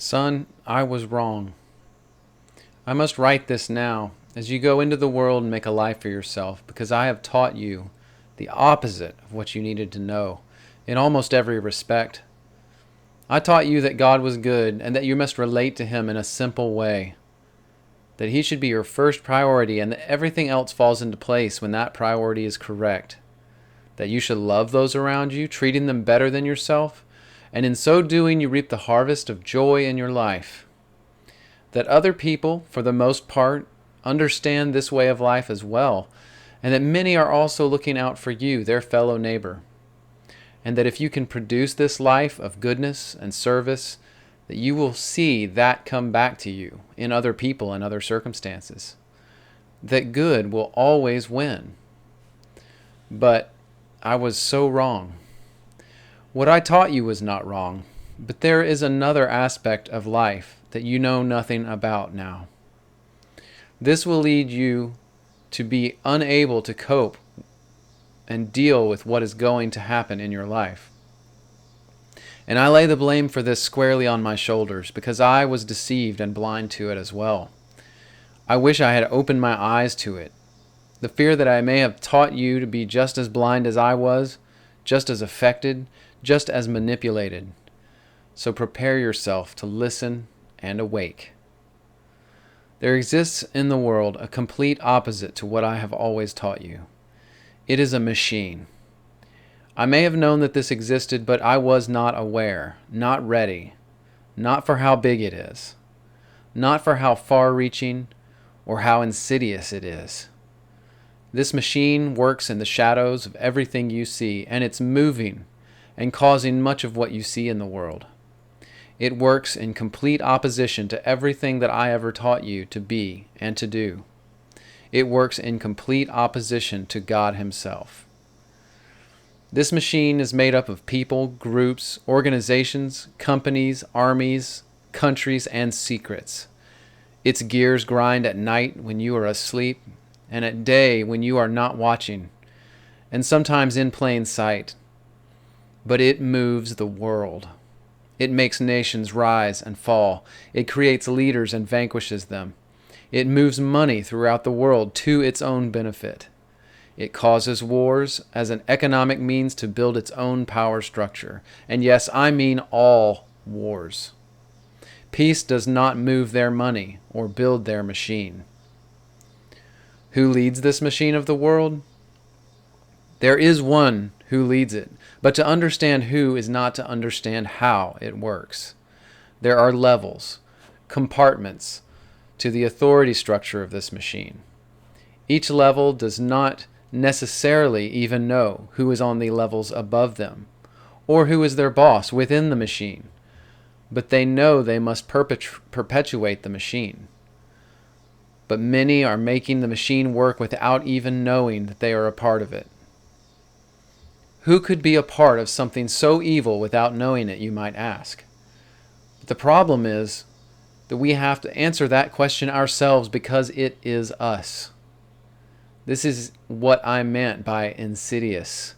Son, I was wrong. I must write this now, as you go into the world and make a life for yourself, because I have taught you the opposite of what you needed to know, in almost every respect. I taught you that God was good and that you must relate to Him in a simple way, that He should be your first priority and that everything else falls into place when that priority is correct, that you should love those around you, treating them better than yourself, and in so doing you reap the harvest of joy in your life. That other people, for the most part, understand this way of life as well, and that many are also looking out for you, their fellow neighbor. And that if you can produce this life of goodness and service, that you will see that come back to you in other people and other circumstances. That good will always win. But I was so wrong. What I taught you was not wrong, but there is another aspect of life that you know nothing about now. This will lead you to be unable to cope and deal with what is going to happen in your life. And I lay the blame for this squarely on my shoulders because I was deceived and blind to it as well. I wish I had opened my eyes to it. The fear that I may have taught you to be just as blind as I was, just as affected, just as manipulated. So prepare yourself to listen and awake. There exists in the world a complete opposite to what I have always taught you. It is a machine. I may have known that this existed, but I was not aware, not ready, not for how big it is, not for how far-reaching or how insidious it is. This machine works in the shadows of everything you see, and it's moving and causing much of what you see in the world. It works in complete opposition to everything that I ever taught you to be and to do. It works in complete opposition to God Himself. This machine is made up of people, groups, organizations, companies, armies, countries, and secrets. Its gears grind at night when you are asleep, and at day when you are not watching, and sometimes in plain sight. But it moves the world. It makes nations rise and fall. It creates leaders and vanquishes them. It moves money throughout the world to its own benefit. It causes wars as an economic means to build its own power structure. And yes, I mean all wars. Peace does not move their money or build their machine. Who leads this machine of the world? There is one who leads it, but to understand who is not to understand how it works. There are levels, compartments to the authority structure of this machine. Each level does not necessarily even know who is on the levels above them, or who is their boss within the machine, but they know they must perpetuate the machine. But many are making the machine work without even knowing that they are a part of it. Who could be a part of something so evil without knowing it, you might ask? But the problem is that we have to answer that question ourselves because it is us. This is what I meant by insidious.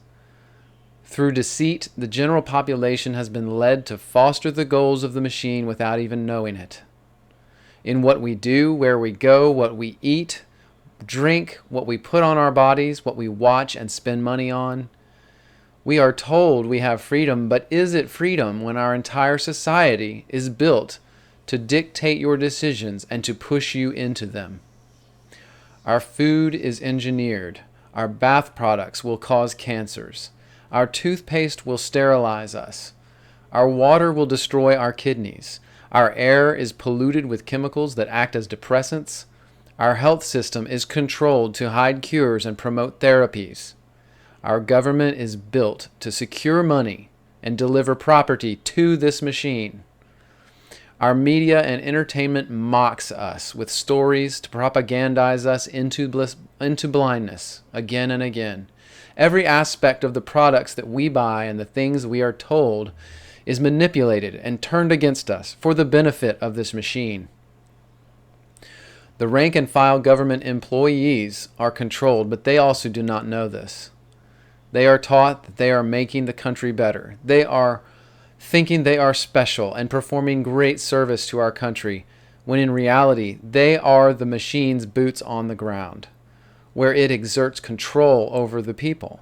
Through deceit, the general population has been led to foster the goals of the machine without even knowing it. In what we do, where we go, what we eat, drink, what we put on our bodies, what we watch and spend money on, we are told we have freedom, but is it freedom when our entire society is built to dictate your decisions and to push you into them? Our food is engineered. Our bath products will cause cancers. Our toothpaste will sterilize us. Our water will destroy our kidneys. Our air is polluted with chemicals that act as depressants. Our health system is controlled to hide cures and promote therapies. Our government is built to secure money and deliver property to this machine. Our media and entertainment mocks us with stories to propagandize us into blindness again and again. Every aspect of the products that we buy and the things we are told is manipulated and turned against us for the benefit of this machine. The rank and file government employees are controlled, but they also do not know this. They are taught that they are making the country better. They are thinking they are special and performing great service to our country, when in reality they are the machine's boots on the ground, where it exerts control over the people.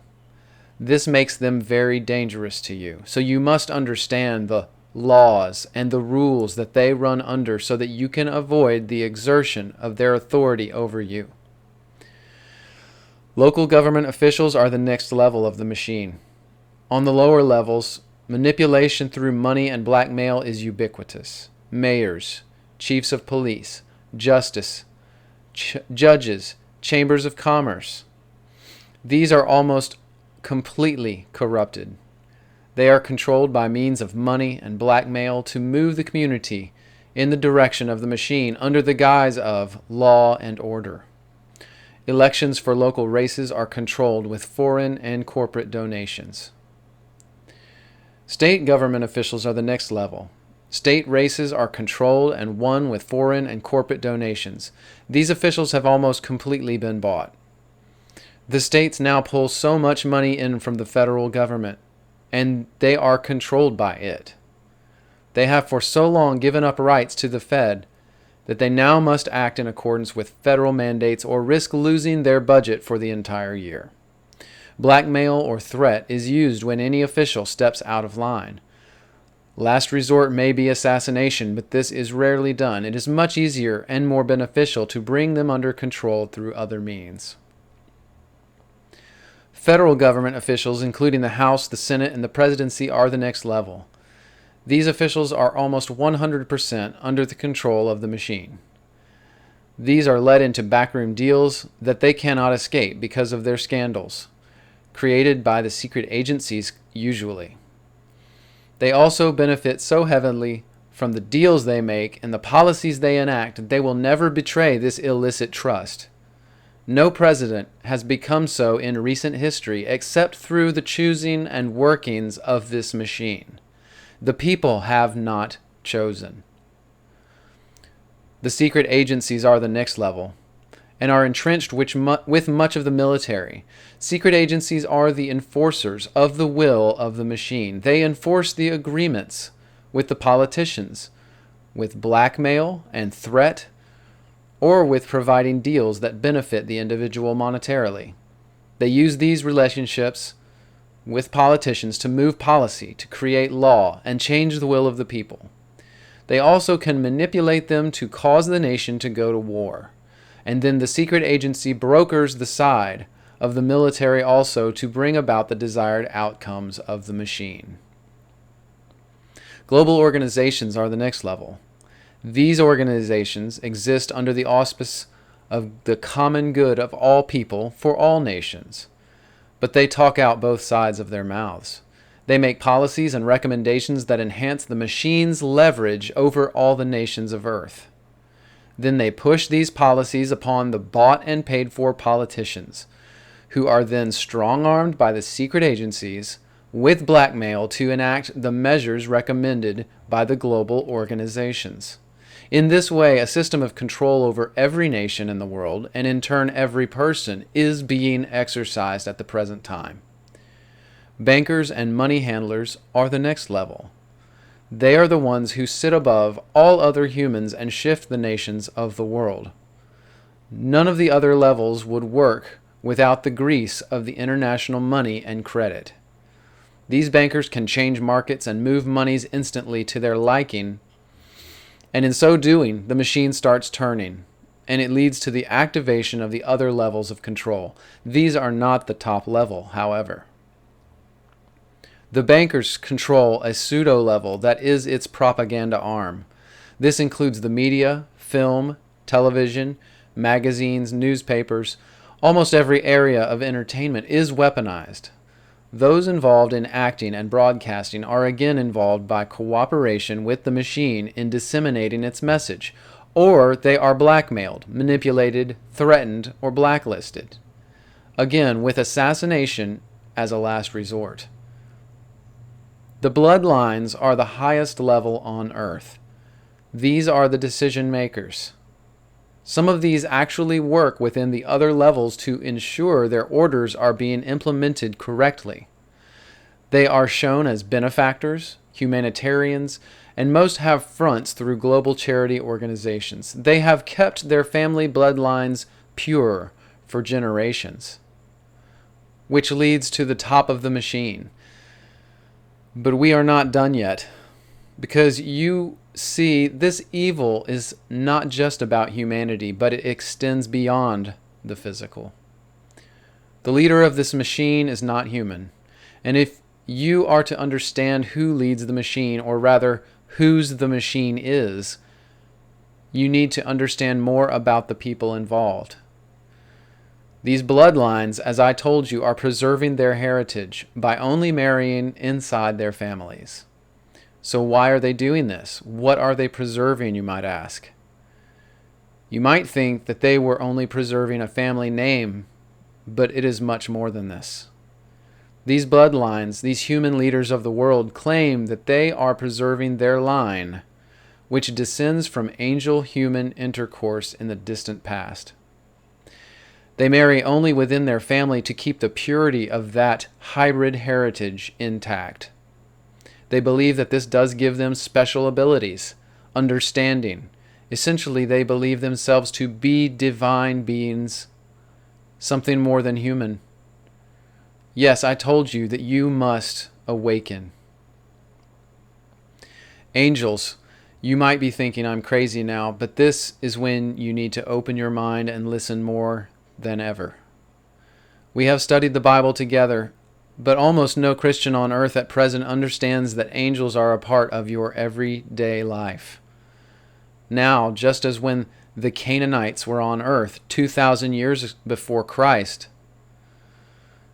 This makes them very dangerous to you. So you must understand the laws and the rules that they run under so that you can avoid the exertion of their authority over you. Local government officials are the next level of the machine. On the lower levels, manipulation through money and blackmail is ubiquitous. Mayors, chiefs of police, justice, judges, chambers of commerce. These are almost completely corrupted. They are controlled by means of money and blackmail to move the community in the direction of the machine under the guise of law and order. Elections for local races are controlled with foreign and corporate donations. State government officials are the next level. State races are controlled and won with foreign and corporate donations. These officials have almost completely been bought. The states now pull so much money in from the federal government, and they are controlled by it. They have for so long given up rights to the Fed that they now must act in accordance with federal mandates or risk losing their budget for the entire year. Blackmail or threat is used when any official steps out of line. Last resort may be assassination, but this is rarely done. It is much easier and more beneficial to bring them under control through other means. Federal government officials, including the House, the Senate, and the presidency, are the next level. These officials are almost 100% under the control of the machine. These are led into backroom deals that they cannot escape because of their scandals, created by the secret agencies usually. They also benefit so heavily from the deals they make and the policies they enact that they will never betray this illicit trust. No president has become so in recent history except through the choosing and workings of this machine. The people have not chosen. The secret agencies are the next level and are entrenched with much of the military. Secret agencies are the enforcers of the will of the machine. They enforce the agreements with the politicians, with blackmail and threat, or with providing deals that benefit the individual monetarily. They use these relationships with politicians to move policy, to create law, and change the will of the people. They also can manipulate them to cause the nation to go to war. And then the secret agency brokers the side of the military also to bring about the desired outcomes of the machine. Global organizations are the next level. These organizations exist under the auspice of the common good of all people for all nations. But they talk out both sides of their mouths. They make policies and recommendations that enhance the machine's leverage over all the nations of earth. Then they push these policies upon the bought and paid for politicians, who are then strong-armed by the secret agencies with blackmail to enact the measures recommended by the global organizations. In this way, a system of control over every nation in the world, and in turn every person, is being exercised at the present time. Bankers and money handlers are the next level. They are the ones who sit above all other humans and shift the nations of the world. None of the other levels would work without the grease of the international money and credit. These bankers can change markets and move monies instantly to their liking, and in so doing, the machine starts turning, and it leads to the activation of the other levels of control. These are not the top level, however. The bankers control a pseudo-level that is its propaganda arm. This includes the media, film, television, magazines, newspapers. Almost every area of entertainment is weaponized. Those involved in acting and broadcasting are again involved by cooperation with the machine in disseminating its message, or they are blackmailed, manipulated, threatened, or blacklisted. Again, with assassination as a last resort. The bloodlines are the highest level on earth. These are the decision makers. Some of these actually work within the other levels to ensure their orders are being implemented correctly. They are shown as benefactors, humanitarians, and most have fronts through global charity organizations. They have kept their family bloodlines pure for generations, which leads to the top of the machine. But we are not done yet, because you see, this evil is not just about humanity, but it extends beyond the physical. The leader of this machine is not human. And if you are to understand who leads the machine, or rather, whose the machine is, you need to understand more about the people involved. These bloodlines, as I told you, are preserving their heritage by only marrying inside their families. So why are they doing this? What are they preserving, you might ask? You might think that they were only preserving a family name, but it is much more than this. These bloodlines, these human leaders of the world, claim that they are preserving their line, which descends from angel-human intercourse in the distant past. They marry only within their family to keep the purity of that hybrid heritage intact. They believe that this does give them special abilities, understanding. Essentially, they believe themselves to be divine beings, something more than human. Yes, I told you that you must awaken. Angels, you might be thinking I'm crazy now, but this is when you need to open your mind and listen more than ever. We have studied the Bible together, but almost no Christian on earth at present understands that angels are a part of your everyday life. Now, just as when the Canaanites were on earth 2,000 years before Christ,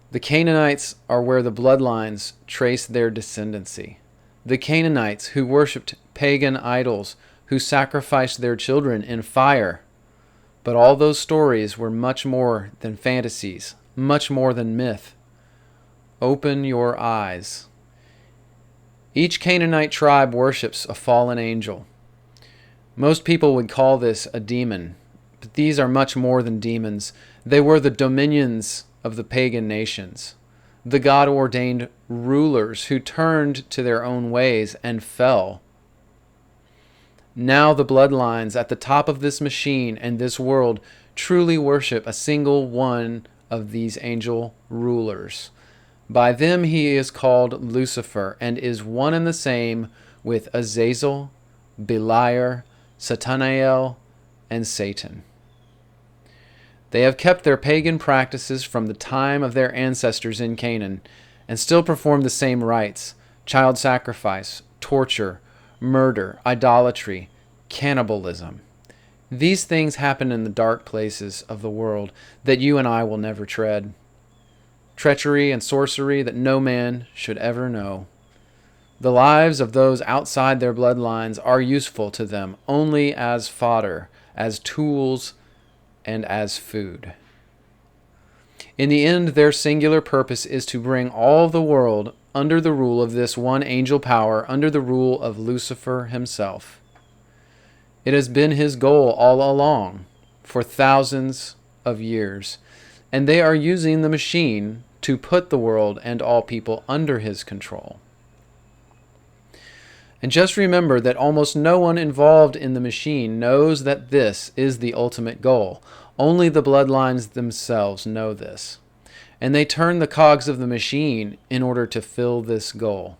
the Canaanites are where the bloodlines trace their descendancy. The Canaanites who worshipped pagan idols, who sacrificed their children in fire. But all those stories were much more than fantasies, much more than myth. Open your eyes. Each Canaanite tribe worships a fallen angel. Most people would call this a demon, but these are much more than demons. They were the dominions of the pagan nations, the God-ordained rulers who turned to their own ways and fell. Now the bloodlines at the top of this machine and this world truly worship a single one of these angel rulers. By them he is called Lucifer, and is one and the same with Azazel, Beliar, Satanael, and Satan. They have kept their pagan practices from the time of their ancestors in Canaan, and still perform the same rites: child sacrifice, torture, murder, idolatry, cannibalism. These things happen in the dark places of the world that you and I will never tread. Treachery and sorcery that no man should ever know. The lives of those outside their bloodlines are useful to them only as fodder, as tools, and as food. In the end, their singular purpose is to bring all the world under the rule of this one angel power, under the rule of Lucifer himself. It has been his goal all along, for thousands of years, and they are using the machine to put the world and all people under his control. And just remember that almost no one involved in the machine knows that this is the ultimate goal. Only the bloodlines themselves know this. And they turn the cogs of the machine in order to fill this goal.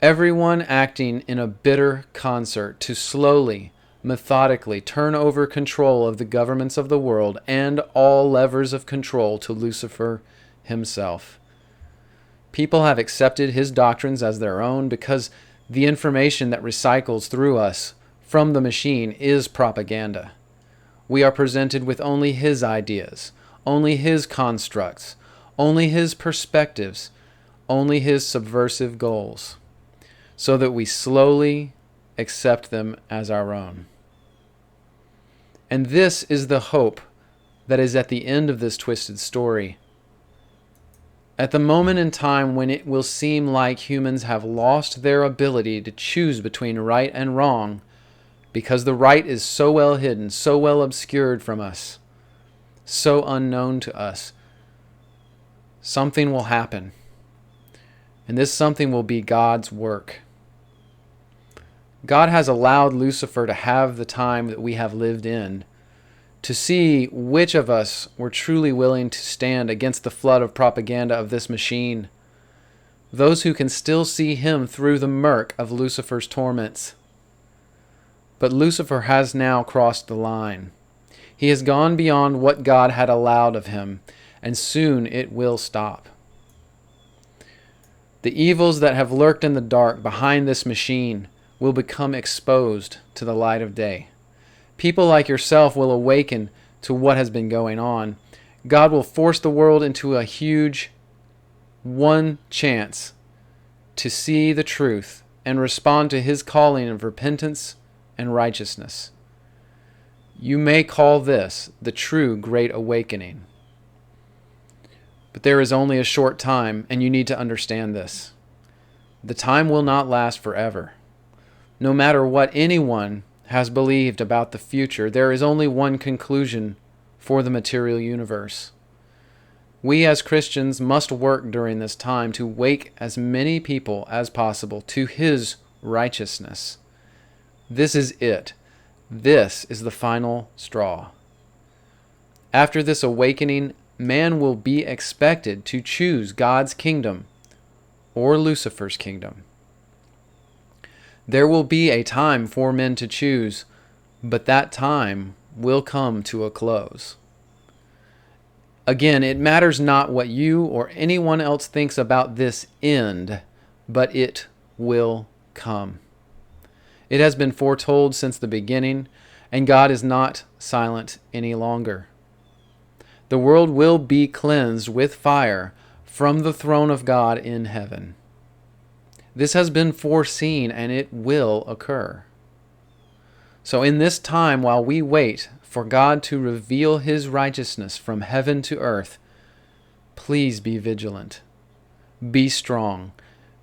Everyone acting in a bitter concert to slowly, methodically turn over control of the governments of the world and all levers of control to Lucifer himself. People have accepted his doctrines as their own because the information that recycles through us from the machine is propaganda. We are presented with only his ideas, only his constructs, only his perspectives, only his subversive goals, so that we slowly accept them as our own. And this is the hope that is at the end of this twisted story. At the moment in time when it will seem like humans have lost their ability to choose between right and wrong, because the right is so well hidden, so well obscured from us, so unknown to us, something will happen. And this something will be God's work. God has allowed Lucifer to have the time that we have lived in to see which of us were truly willing to stand against the flood of propaganda of this machine. Those who can still see him through the murk of Lucifer's torments. But Lucifer has now crossed the line. He has gone beyond what God had allowed of him, and soon it will stop. The evils that have lurked in the dark behind this machine will become exposed to the light of day. People like yourself will awaken to what has been going on. God will force the world into a huge one chance to see the truth and respond to his calling of repentance and righteousness. You may call this the true Great Awakening. But there is only a short time, and you need to understand this. The time will not last forever. No matter what anyone has believed about the future, there is only one conclusion for the material universe. We as Christians must work during this time to wake as many people as possible to his righteousness. This is it. This is the final straw. After this awakening, man will be expected to choose God's kingdom or Lucifer's kingdom. There will be a time for men to choose, but that time will come to a close. Again, it matters not what you or anyone else thinks about this end, but it will come. It has been foretold since the beginning, and God is not silent any longer. The world will be cleansed with fire from the throne of God in heaven. This has been foreseen, and it will occur. So in this time, while we wait for God to reveal his righteousness from heaven to earth, please be vigilant. Be strong.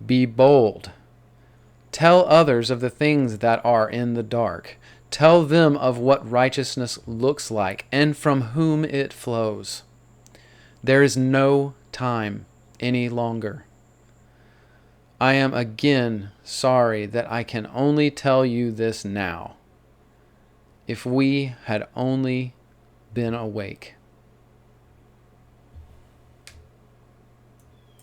Be bold. Tell others of the things that are in the dark. Tell them of what righteousness looks like and from whom it flows. There is no time any longer. I am again sorry that I can only tell you this now. If we had only been awake.